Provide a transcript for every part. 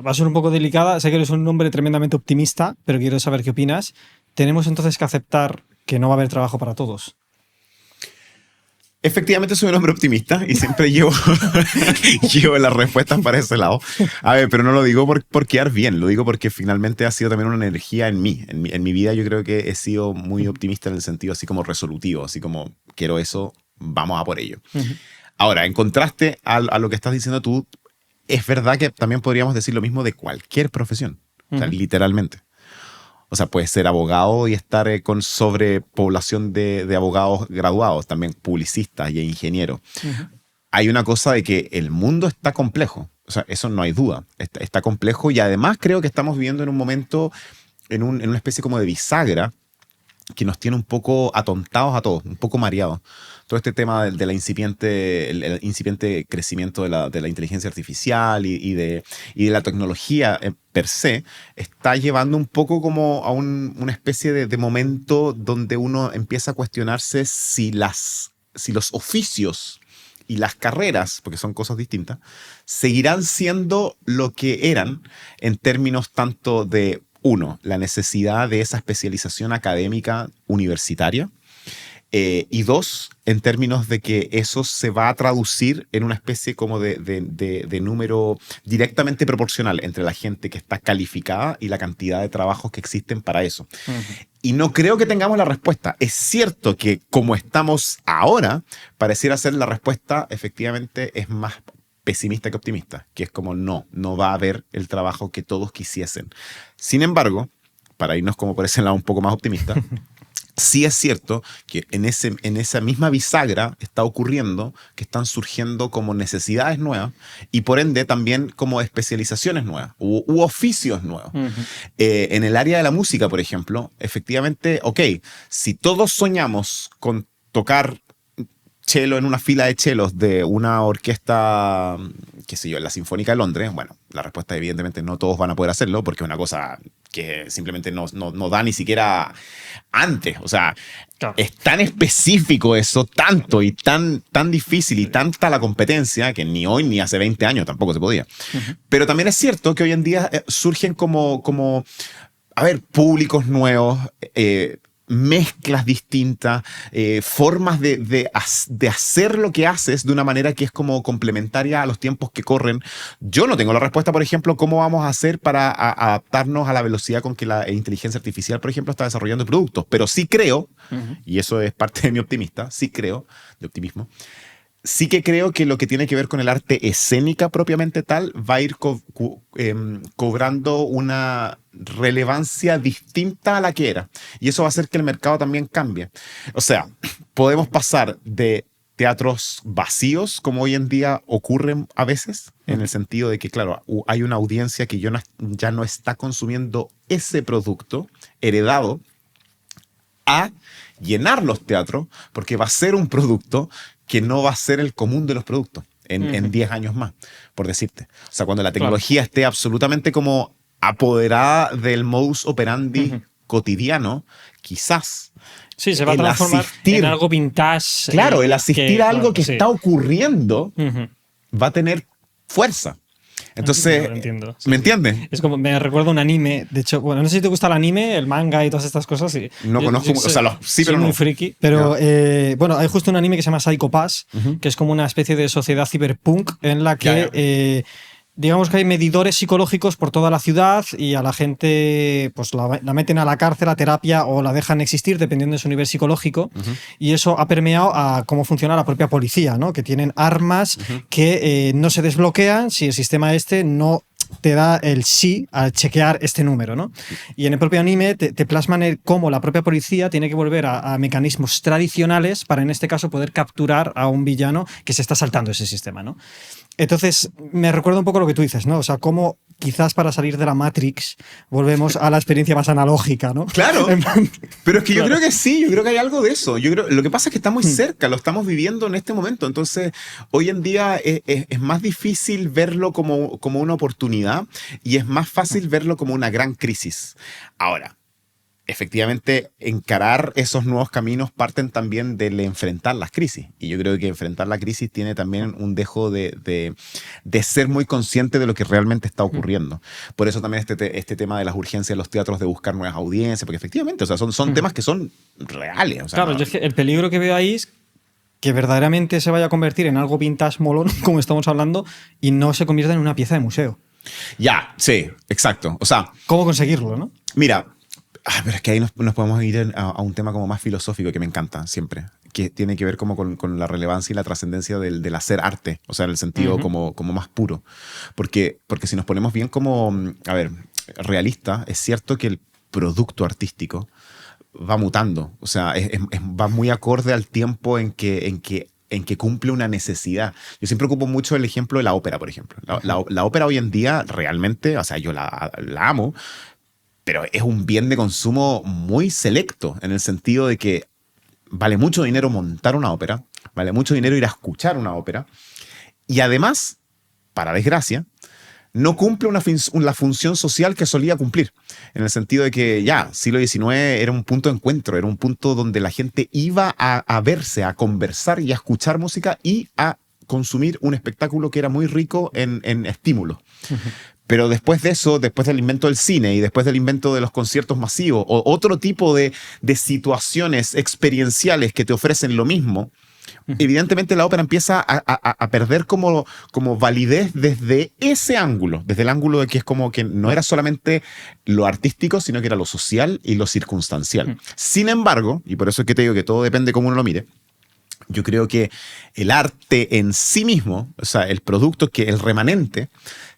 va a ser un poco delicada. Sé que eres un hombre tremendamente optimista, pero quiero saber qué opinas. ¿Tenemos entonces que aceptar que no va a haber trabajo para todos? Efectivamente soy un hombre optimista y siempre llevo las respuestas para ese lado. A ver, pero no lo digo por quedar bien, lo digo porque finalmente ha sido también una energía en mí. En mi vida yo creo que he sido muy optimista en el sentido así como resolutivo, así como quiero eso, vamos a por ello. Ahora, en contraste a lo que estás diciendo tú, es verdad que también podríamos decir lo mismo de cualquier profesión, o sea, literalmente. O sea, puedes ser abogado y estar con sobrepoblación de abogados graduados, también publicistas y ingenieros. Hay una cosa de que el mundo está complejo. O sea, eso no hay duda. Está complejo y además creo que estamos viviendo en un momento, en una especie como de bisagra que nos tiene un poco atontados a todos, un poco mareados. Todo este tema de la incipiente, el incipiente crecimiento de la inteligencia artificial y de la tecnología per se, está llevando un poco como a una especie de momento donde uno empieza a cuestionarse si los oficios y las carreras, porque son cosas distintas, seguirán siendo lo que eran en términos tanto de, uno, la necesidad de esa especialización académica universitaria, y dos, en términos de que eso se va a traducir en una especie como de número directamente proporcional entre la gente que está calificada y la cantidad de trabajos que existen para eso. Y no creo que tengamos la respuesta. Es cierto que como estamos ahora, pareciera ser la respuesta efectivamente es más pesimista que optimista, que es como no va a haber el trabajo que todos quisiesen. Sin embargo, para irnos como por ese lado un poco más optimista, sí es cierto que en esa misma bisagra está ocurriendo que están surgiendo como necesidades nuevas y por ende también como especializaciones nuevas u oficios nuevos. En el área de la música, por ejemplo, efectivamente, si todos soñamos con tocar cello en una fila de chelos de una orquesta, qué sé yo, en la Sinfónica de Londres, bueno, la respuesta evidentemente no todos van a poder hacerlo porque es una cosa que simplemente no da ni siquiera antes. O sea, claro, es tan específico eso, tanto y tan difícil y tanta la competencia que ni hoy ni hace 20 años tampoco se podía. Pero también es cierto que hoy en día surgen como públicos nuevos, mezclas distintas, formas de hacer lo que haces de una manera que es como complementaria a los tiempos que corren. Yo no tengo la respuesta, por ejemplo, cómo vamos a hacer para adaptarnos a la velocidad con que la inteligencia artificial, por ejemplo, está desarrollando productos, pero sí creo, y eso es parte de mi optimismo, sí que creo que lo que tiene que ver con el arte escénica propiamente tal va a ir cobrando una relevancia distinta a la que era. Y eso va a hacer que el mercado también cambie. O sea, podemos pasar de teatros vacíos, como hoy en día ocurren a veces, en el sentido de que, claro, hay una audiencia que ya no está consumiendo ese producto heredado, a llenar los teatros, porque va a ser un producto que no va a ser el común de los productos en 10 años más, por decirte. O sea, cuando la tecnología esté absolutamente como apoderada del modus operandi cotidiano, quizás sí, se va a transformar en algo vintage. Claro, el asistir a algo que está ocurriendo va a tener fuerza. Entonces, entiendo. ¿me entiendes? Es como, me recuerda un anime. De hecho, bueno, no sé si te gusta el anime, el manga y todas estas cosas. Sí. No conozco, sí, pero soy no. muy friki. Pero, bueno, hay justo un anime que se llama Psycho Pass, que es como una especie de sociedad cyberpunk en la que... digamos que hay medidores psicológicos por toda la ciudad y a la gente pues la meten a la cárcel, a terapia o la dejan existir dependiendo de su nivel psicológico, y eso ha permeado a cómo funciona la propia policía, ¿no? Que tienen armas que no se desbloquean si el sistema no te da el sí al chequear este número, ¿no? Y en el propio anime te plasman cómo la propia policía tiene que volver a mecanismos tradicionales para, en este caso, poder capturar a un villano que se está saltando ese sistema, ¿no? Entonces, me recuerda un poco lo que tú dices, ¿no? O sea, cómo quizás para salir de la Matrix volvemos a la experiencia más analógica, ¿no? Claro, pero es que yo creo que sí, yo creo que hay algo de eso. Lo que pasa es que está muy cerca, lo estamos viviendo en este momento. Entonces, hoy en día es más difícil verlo como una oportunidad y es más fácil verlo como una gran crisis. Ahora, efectivamente encarar esos nuevos caminos parten también del enfrentar las crisis. Y yo creo que enfrentar la crisis tiene también un dejo de ser muy consciente de lo que realmente está ocurriendo. Por eso también este tema de las urgencias de los teatros de buscar nuevas audiencias, porque efectivamente, o sea, son temas que son reales. O sea, claro, yo es que el peligro que veo ahí es que verdaderamente se vaya a convertir en algo vintage molón, como estamos hablando, y no se convierta en una pieza de museo. Ya, sí, exacto. O sea, ¿cómo conseguirlo, no? Mira, pero es que ahí nos podemos ir a un tema como más filosófico que me encanta siempre, que tiene que ver como con la relevancia y la trascendencia del hacer arte, o sea, en el sentido como más puro. Porque si nos ponemos bien como, a ver, realista, es cierto que el producto artístico va mutando, o sea, va muy acorde al tiempo en que cumple una necesidad. Yo siempre ocupo mucho el ejemplo de la ópera, por ejemplo. La ópera hoy en día realmente, o sea, yo la amo, pero es un bien de consumo muy selecto, en el sentido de que vale mucho dinero montar una ópera, vale mucho dinero ir a escuchar una ópera, y además, para desgracia, no cumple la función social que solía cumplir, en el sentido de que ya, siglo XIX era un punto de encuentro, era un punto donde la gente iba a verse, a conversar y a escuchar música y a consumir un espectáculo que era muy rico en estímulos. Pero después de eso, después del invento del cine y después del invento de los conciertos masivos o otro tipo de situaciones experienciales que te ofrecen lo mismo, evidentemente la ópera empieza a perder como validez desde ese ángulo, desde el ángulo de que es como que no era solamente lo artístico, sino que era lo social y lo circunstancial. Sin embargo, y por eso es que te digo que todo depende de cómo uno lo mire, yo creo que el arte en sí mismo, o sea, el producto, que el remanente,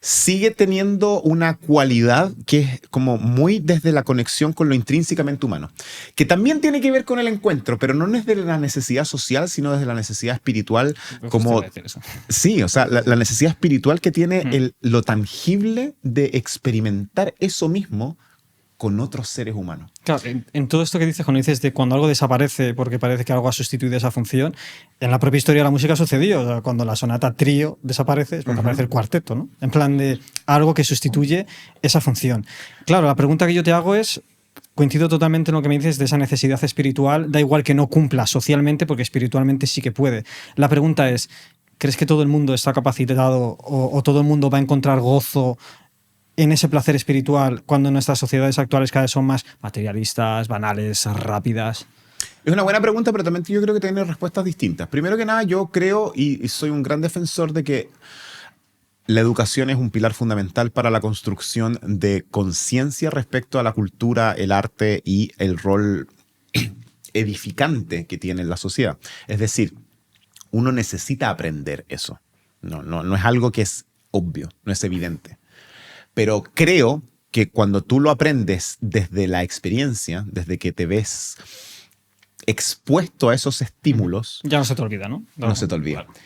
sigue teniendo una cualidad que es como muy desde la conexión con lo intrínsecamente humano, que también tiene que ver con el encuentro, pero no desde la necesidad social, sino desde la necesidad espiritual. Como, sí, o sea, la necesidad espiritual que tiene lo tangible de experimentar eso mismo con otros seres humanos. Claro, en todo esto que dices, cuando dices de cuando algo desaparece porque parece que algo ha sustituido esa función, en la propia historia de la música ha sucedido. O sea, cuando la sonata trío desaparece, es cuando aparece el cuarteto, ¿no? En plan de algo que sustituye esa función. Claro, la pregunta que yo te hago es, coincido totalmente en lo que me dices de esa necesidad espiritual, da igual que no cumpla socialmente, porque espiritualmente sí que puede. La pregunta es, ¿crees que todo el mundo está capacitado o todo el mundo va a encontrar gozo en ese placer espiritual cuando nuestras sociedades actuales cada vez son más materialistas, banales, rápidas? Es una buena pregunta, pero también yo creo que tiene respuestas distintas. Primero que nada, yo creo y soy un gran defensor de que la educación es un pilar fundamental para la construcción de conciencia respecto a la cultura, el arte y el rol edificante que tiene en la sociedad. Es decir, uno necesita aprender eso. No es algo que es obvio, no es evidente. Pero creo que cuando tú lo aprendes desde la experiencia, desde que te ves expuesto a esos estímulos... Ya no se te olvida, ¿no? No se te olvida. Claro.